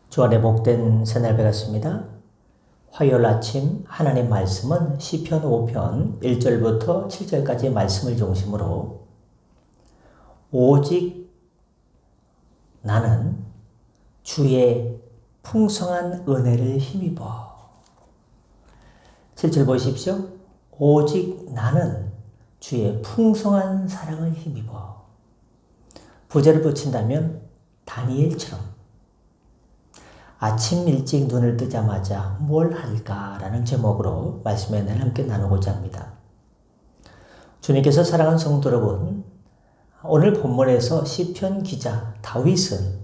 주 안에 복된 새날 배웠습니다. 화요일 아침 하나님 말씀은 시편 5편 1절부터 7절까지의 말씀을 중심으로 오직 나는 주의 풍성한 은혜를 힘입어. 7절 보십시오. 오직 나는 주의 풍성한 사랑을 힘입어. 부제를 붙인다면 다니엘처럼 아침 일찍 눈을 뜨자마자 뭘 할까라는 제목으로 말씀의 은혜를 함께 나누고자 합니다. 주님께서 사랑하는 성도 여러분, 오늘 본문에서 시편 기자 다윗은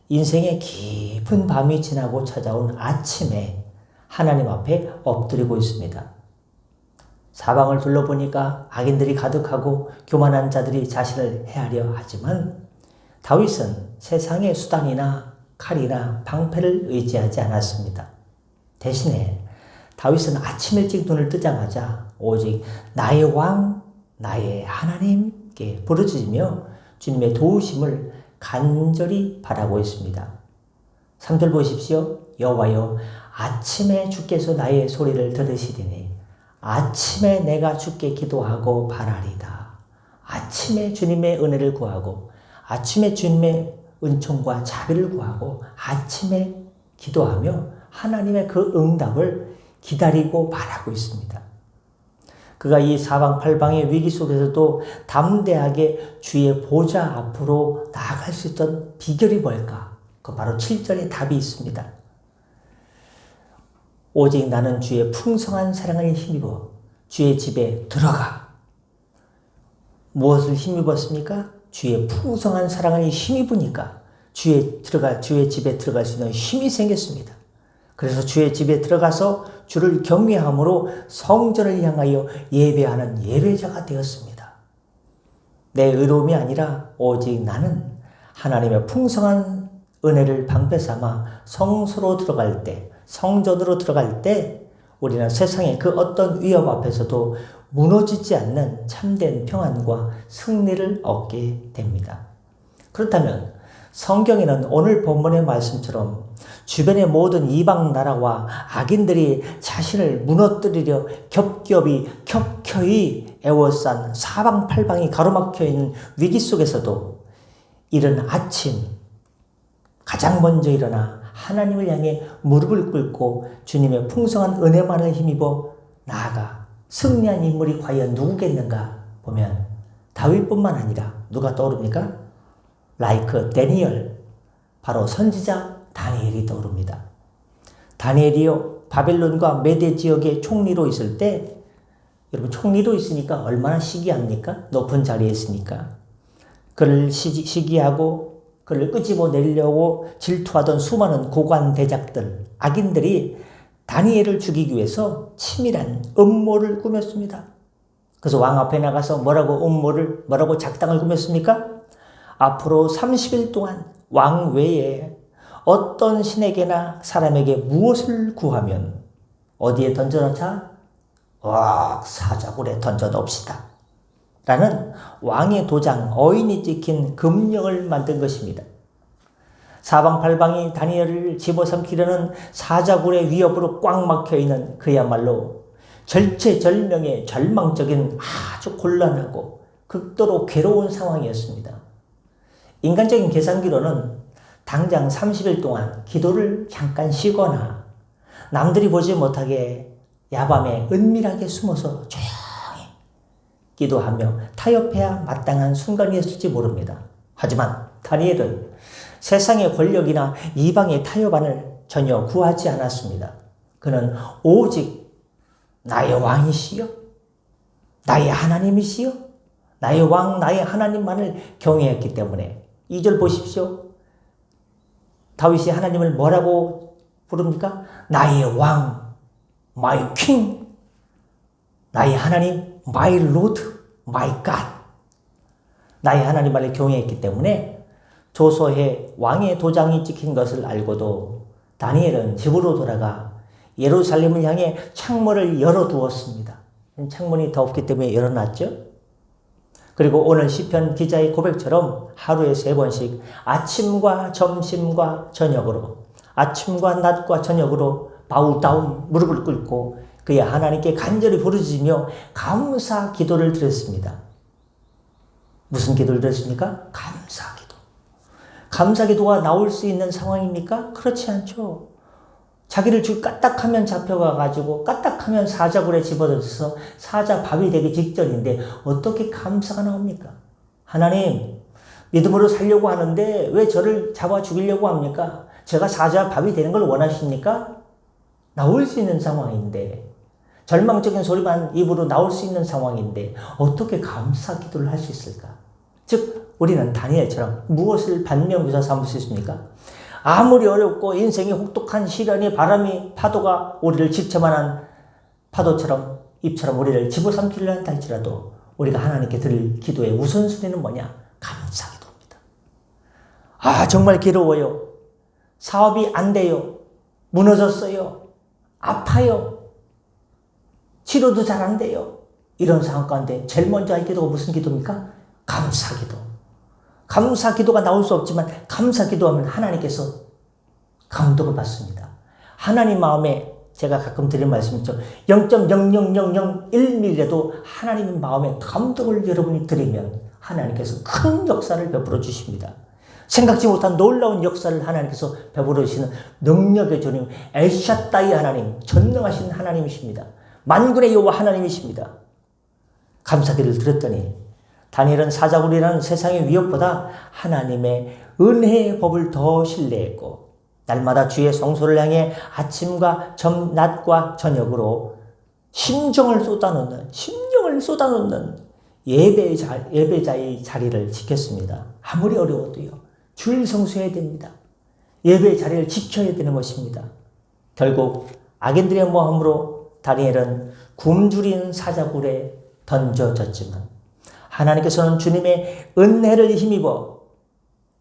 인생의 깊은 밤이 지나고 찾아온 아침에 하나님 앞에 엎드리고 있습니다. 사방을 둘러보니까 악인들이 가득하고 교만한 자들이 자신을 해하려 하지만 다윗은 세상의 수단이나 칼이나 방패를 의지하지 않았습니다. 대신에 다윗은 아침 일찍 눈을 뜨자마자 오직 나의 왕, 나의 하나님께 부르짖으며 주님의 도우심을 간절히 바라고 있습니다. 3절 보십시오. 여호와여, 아침에 주께서 나의 소리를 들으시리니 아침에 내가 주께 기도하고 바라리다. 아침에 주님의 은혜를 구하고 아침에 주님의 은총과 자비를 구하고 아침에 기도하며 하나님의 그 응답을 기다리고 바라고 있습니다. 그가 이 사방팔방의 위기 속에서도 담대하게 주의 보좌 앞으로 나아갈 수 있던 비결이 뭘까? 그 바로 7절의 답이 있습니다. 오직 나는 주의 풍성한 사랑을 힘입어 주의 집에 들어가. 무엇을 힘입었습니까? 주의 풍성한 사랑을 힘입으니까 주의 집에 들어갈 수 있는 힘이 생겼습니다. 그래서 주의 집에 들어가서 주를 경외함으로 성전을 향하여 예배하는 예배자가 되었습니다. 내 의로움이 아니라 오직 나는 하나님의 풍성한 은혜를 방패 삼아 성소로 들어갈 때, 성전으로 들어갈 때 우리는 세상의 그 어떤 위협 앞에서도 무너지지 않는 참된 평안과 승리를 얻게 됩니다. 그렇다면 성경에는 오늘 본문의 말씀처럼 주변의 모든 이방 나라와 악인들이 자신을 무너뜨리려 겹겹이 애워싼 사방팔방이 가로막혀 있는 위기 속에서도 이른 아침 가장 먼저 일어나 하나님을 향해 무릎을 꿇고 주님의 풍성한 은혜만을 힘입어 나아가 승리한 인물이 과연 누구겠는가 보면 다윗뿐만 아니라 누가 떠오릅니까? 라이크 데니엘, 바로 선지자 다니엘이 떠오릅니다. 다니엘이요, 바벨론과 메대 지역의 총리로 있을 때, 여러분 총리로 있으니까 얼마나 시기합니까? 높은 자리에 있으니까. 그를 시기하고 그를 끄집어내려고 질투하던 수많은 고관 대작들, 악인들이 다니엘을 죽이기 위해서 치밀한 음모를 꾸몄습니다. 그래서 왕 앞에 나가서 뭐라고 작당을 꾸몄습니까? 앞으로 30일 동안 왕 외에 어떤 신에게나 사람에게 무엇을 구하면 어디에 던져놓자? 사자굴에 던져놓읍시다. 라는 왕의 도장, 어인이 찍힌 금령을 만든 것입니다. 사방팔방이 다니엘을 집어삼키려는 사자굴의 위협으로 꽉 막혀있는 그야말로 절체절명의 절망적인 아주 곤란하고 극도로 괴로운 상황이었습니다. 인간적인 계산기로는 당장 30일 동안 기도를 잠깐 쉬거나 남들이 보지 못하게 야밤에 은밀하게 숨어서 조용히 기도하며 타협해야 마땅한 순간이었을지 모릅니다. 하지만 다니엘은 세상의 권력이나 이방의 타협안을 전혀 구하지 않았습니다. 그는 오직 나의 왕이시여, 나의 하나님이시여, 나의 왕, 나의 하나님만을 경외했기 때문에 2절 보십시오. 다윗이 하나님을 뭐라고 부릅니까? 나의 왕, my king, 나의 하나님, my lord, my god. 나의 하나님만을 경외했기 때문에 조서에 왕의 도장이 찍힌 것을 알고도 다니엘은 집으로 돌아가 예루살렘을 향해 창문을 열어두었습니다. 창문이 덥기 때문에 열어놨죠. 그리고 오늘 시편 기자의 고백처럼 하루에 3번씩 아침과 점심과 저녁으로 아침과 낮과 저녁으로 바울다운 무릎을 꿇고 그의 하나님께 간절히 부르짖으며 감사 기도를 드렸습니다. 무슨 기도를 드렸습니까? 감사 기도. 감사 기도가 나올 수 있는 상황입니까? 그렇지 않죠. 자기를 까딱하면 잡혀가가지고 까딱하면 사자굴에 집어넣어서 사자밥이 되기 직전인데 어떻게 감사가 나옵니까? 하나님, 믿음으로 살려고 하는데 왜 저를 잡아 죽이려고 합니까? 제가 사자밥이 되는 걸 원하십니까? 나올 수 있는 상황인데, 절망적인 소리만 입으로 나올 수 있는 상황인데 어떻게 감사 기도를 할 수 있을까? 즉 우리는 다니엘처럼 무엇을 반면교사 삼을 수 있습니까? 아무리 어렵고 인생이 혹독한 시련이 바람이 파도가 우리를 집쳐만한 파도처럼 입처럼 우리를 집어삼키려 한다 할지라도 우리가 하나님께 드릴 기도의 우선순위는 뭐냐? 감사 기도입니다. 아, 정말 괴로워요. 사업이 안 돼요. 무너졌어요. 아파요. 치료도 잘 안 돼요. 이런 상황 가운데 제일 먼저 할 기도가 무슨 기도입니까? 감사 기도. 감사 기도가 나올 수 없지만 감사 기도하면 하나님께서 감동을 받습니다. 하나님 마음에 제가 가끔 드리는 말씀이죠. 0.00001mm라도 하나님 마음에 감동을 여러분이 드리면 하나님께서 큰 역사를 베풀어 주십니다. 생각지 못한 놀라운 역사를 하나님께서 베풀어 주시는 능력의 주님, 엘샤다이 하나님, 전능하신 하나님이십니다. 만군의 여호와 하나님이십니다. 감사기를 드렸더니 다니엘은 사자굴이라는 세상의 위협보다 하나님의 은혜의 법을 더 신뢰했고 날마다 주의 성소를 향해 아침과 낮과 저녁으로 심령을 쏟아놓는 예배자의 자리를 지켰습니다. 아무리 어려워도요. 주일 성수해야 됩니다. 예배의 자리를 지켜야 되는 것입니다. 결국 악인들의 모함으로 다니엘은 굶주린 사자굴에 던져졌지만 하나님께서는 주님의 은혜를 힘입어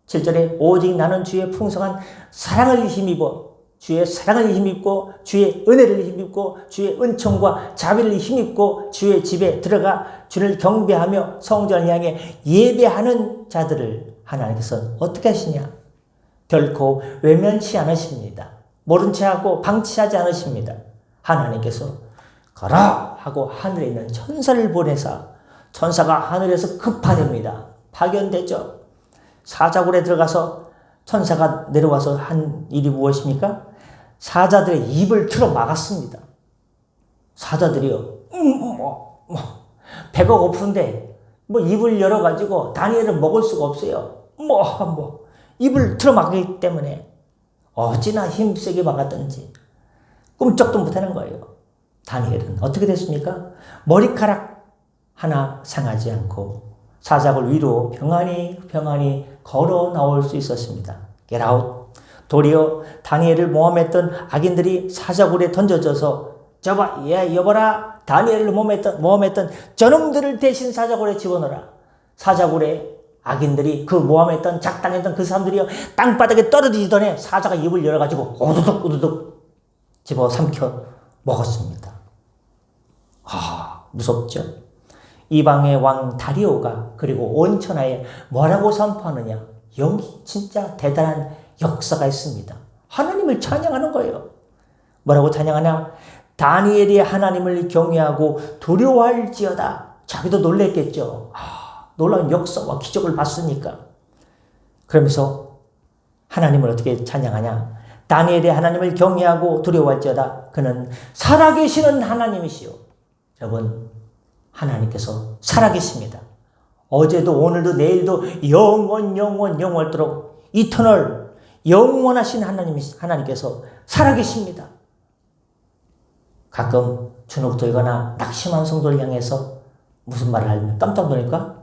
7절에 오직 나는 주의 풍성한 사랑을 힘입어 주의 사랑을 힘입고 주의 은혜를 힘입고 주의 은총과 자비를 힘입고 주의 집에 들어가 주를 경배하며 성전을 향해 예배하는 자들을 하나님께서는 어떻게 하시냐? 결코 외면치 않으십니다. 모른 체하고 방치하지 않으십니다. 하나님께서 가라 하고 하늘에 있는 천사를 보내사 천사가 하늘에서 급파됩니다. 파견되죠. 사자굴에 들어가서 천사가 내려와서 한 일이 무엇입니까? 사자들의 입을 틀어 막았습니다. 사자들이요. 배가 고픈데 입을 열어가지고 다니엘을 먹을 수가 없어요. 입을 틀어 막기 때문에 어찌나 힘세게 막았던지 꿈쩍도 못하는 거예요. 다니엘은 어떻게 됐습니까? 머리카락 하나 상하지 않고 사자굴 위로 평안히 걸어 나올 수 있었습니다. Get out. 도리어 다니엘을 모함했던 악인들이 사자굴에 던져져서 여봐라 다니엘을 모함했던 저놈들을 대신 사자굴에 집어넣어라. 사자굴에 악인들이 그 모함했던 작당했던 그 사람들이 땅바닥에 떨어지던 사자가 입을 열어가지고 오두둑 집어 삼켜 먹었습니다. 무섭죠? 이방의 왕 다리오가 그리고 온 천하에 뭐라고 선포하느냐? 여기 진짜 대단한 역사가 있습니다. 하나님을 찬양하는 거예요. 뭐라고 찬양하냐? 다니엘이 하나님을 경외하고 두려워할지어다. 자기도 놀랬겠죠. 놀라운 역사와 기적을 봤으니까. 그러면서 하나님을 어떻게 찬양하냐? 다니엘이 하나님을 경외하고 두려워할지어다. 그는 살아계시는 하나님이시요. 여러분, 하나님께서 살아계십니다. 어제도 오늘도 내일도 영원토록 이터널 영원하신 하나님께서 살아계십니다. 가끔 주눅들거나 낙심한 성도를 향해서 무슨 말을 하면 깜짝 놀랄까?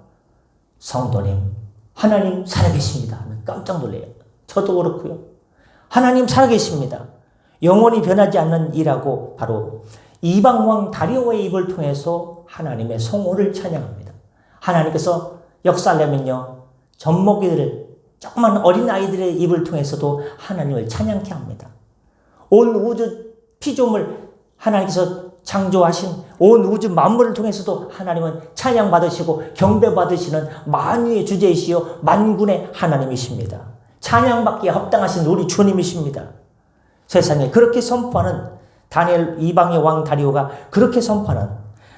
성도님, 하나님 살아계십니다 하면 깜짝 놀래요. 저도 그렇고요. 하나님 살아계십니다. 영원히 변하지 않는 이라고 바로 이방왕 다리오의 입을 통해서 하나님의 성호를 찬양합니다. 하나님께서 역사하려면요, 젖먹이들, 조그만 어린아이들의 입을 통해서도 하나님을 찬양케 합니다. 온 우주 피조물 하나님께서 창조하신 온 우주 만물을 통해서도 하나님은 찬양받으시고 경배받으시는 만유의 주제이시요 만군의 하나님이십니다. 찬양받기에 합당하신 우리 주님이십니다. 세상에 그렇게 선포하는 다니엘 이방의 왕 다리오가 그렇게 선포하는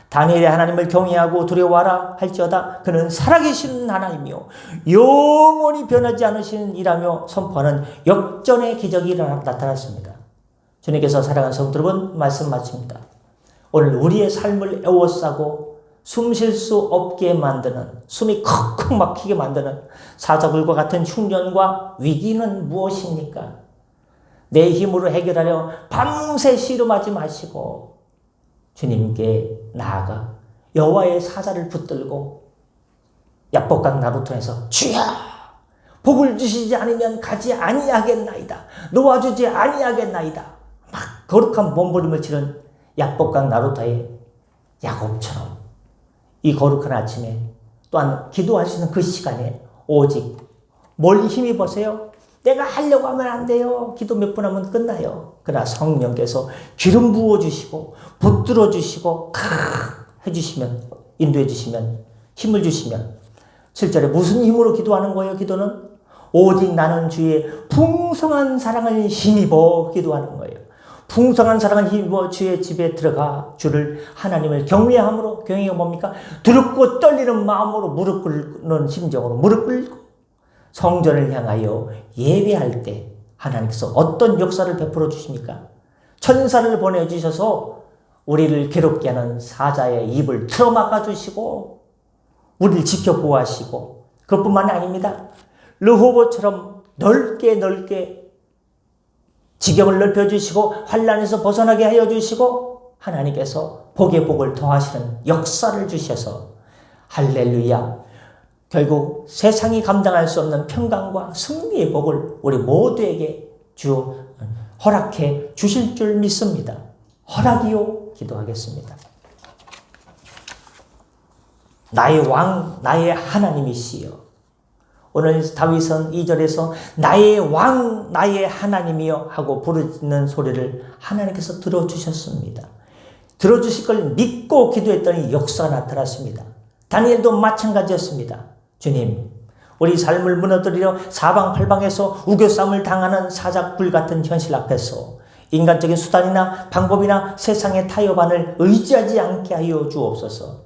다니엘의 하나님을 경외하고 두려워하라 할지어다 그는 살아계신 하나님이요 영원히 변하지 않으시는 이라며 선포하는 역전의 기적이 나타났습니다. 주님께서 사랑하는 성도 여러분, 말씀 마칩니다. 오늘 우리의 삶을 에워싸고 숨 쉴 수 없게 만드는, 숨이 컥컥 막히게 만드는 사자굴과 같은 흉년과 위기는 무엇입니까? 내 힘으로 해결하려 밤새 씨름하지 마시고 주님께 나아가 여호와의 사자를 붙들고 야복강 나루터에서 주여 복을 주시지 않으면 가지 아니하겠나이다. 놓아주지 아니하겠나이다. 막 거룩한 몸부림을 치른 야복강 나루터의 야곱처럼 이 거룩한 아침에 또한 기도하시는 그 시간에 오직 뭘 힘입으세요? 내가 하려고 하면 안 돼요. 기도 몇 분 하면 끝나요. 그러나 성령께서 기름 부어주시고 붙들어주시고 해주시면 인도해 주시면 힘을 주시면 7절에 무슨 힘으로 기도하는 거예요? 기도는 오직 나는 주의 풍성한 사랑을 힘입어 기도하는 거예요. 풍성한 사랑을 힘입어 주의 집에 들어가 주를 하나님을 경외함으로 경외가 뭡니까? 두렵고 떨리는 마음으로 무릎 꿇는 심정으로 무릎 꿇고 성전을 향하여 예배할 때 하나님께서 어떤 역사를 베풀어 주십니까? 천사를 보내주셔서 우리를 괴롭게 하는 사자의 입을 틀어막아 주시고 우리를 지켜보호하시고 그것뿐만이 아닙니다. 르호보처럼 넓게 지경을 넓혀주시고 환난에서 벗어나게 하여 주시고 하나님께서 복의 복을 더하시는 역사를 주셔서 할렐루야 결국 세상이 감당할 수 없는 평강과 승리의 복을 우리 모두에게 허락해 주실 줄 믿습니다. 허락이요 기도하겠습니다. 나의 왕 나의 하나님이시여 오늘 다윗은 2절에서 나의 왕 나의 하나님이여 하고 부르는 소리를 하나님께서 들어주셨습니다. 들어주실 걸 믿고 기도했더니 역사가 나타났습니다. 다니엘도 마찬가지였습니다. 주님 우리 삶을 무너뜨리려 사방팔방에서 우겨쌈을 당하는 사자굴 같은 현실 앞에서 인간적인 수단이나 방법이나 세상의 타협안을 의지하지 않게 하여 주옵소서.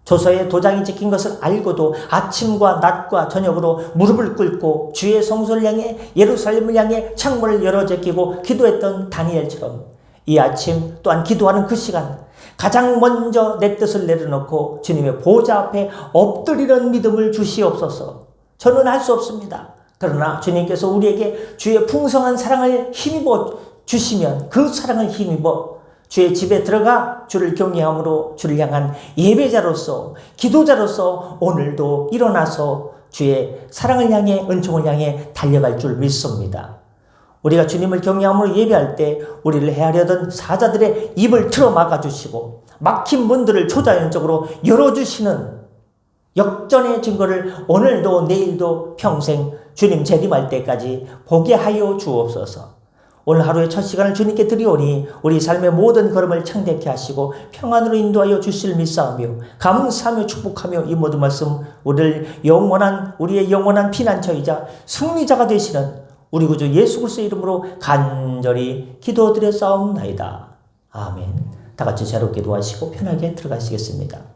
조서에 도장이 찍힌 것을 알고도 아침과 낮과 저녁으로 무릎을 꿇고 주의 성소를 향해 예루살렘을 향해 창문을 열어 제끼고 기도했던 다니엘처럼 이 아침 또한 기도하는 그 시간 가장 먼저 내 뜻을 내려놓고 주님의 보좌 앞에 엎드리는 믿음을 주시옵소서. 저는 할 수 없습니다. 그러나 주님께서 우리에게 주의 풍성한 사랑을 힘입어 주시면 그 사랑을 힘입어 주의 집에 들어가 주를 경외함으로 주를 향한 예배자로서 기도자로서 오늘도 일어나서 주의 사랑을 향해 은총을 향해 달려갈 줄 믿습니다. 우리가 주님을 경외함으로 예배할 때 우리를 해하려던 사자들의 입을 틀어 막아주시고 막힌 문들을 초자연적으로 열어주시는 역전의 증거를 오늘도 내일도 평생 주님 재림할 때까지 보게 하여 주옵소서. 오늘 하루의 첫 시간을 주님께 드리오니 우리 삶의 모든 걸음을 창대케 하시고 평안으로 인도하여 주실 믿사오며 감사하며 축복하며 이 모든 말씀 우리의 영원한 피난처이자 승리자가 되시는 우리 구주 예수 그리스도의 이름으로 간절히 기도드렸사옵나이다. 아멘. 다 같이 자유롭게 기도하시고 편하게 들어가시겠습니다.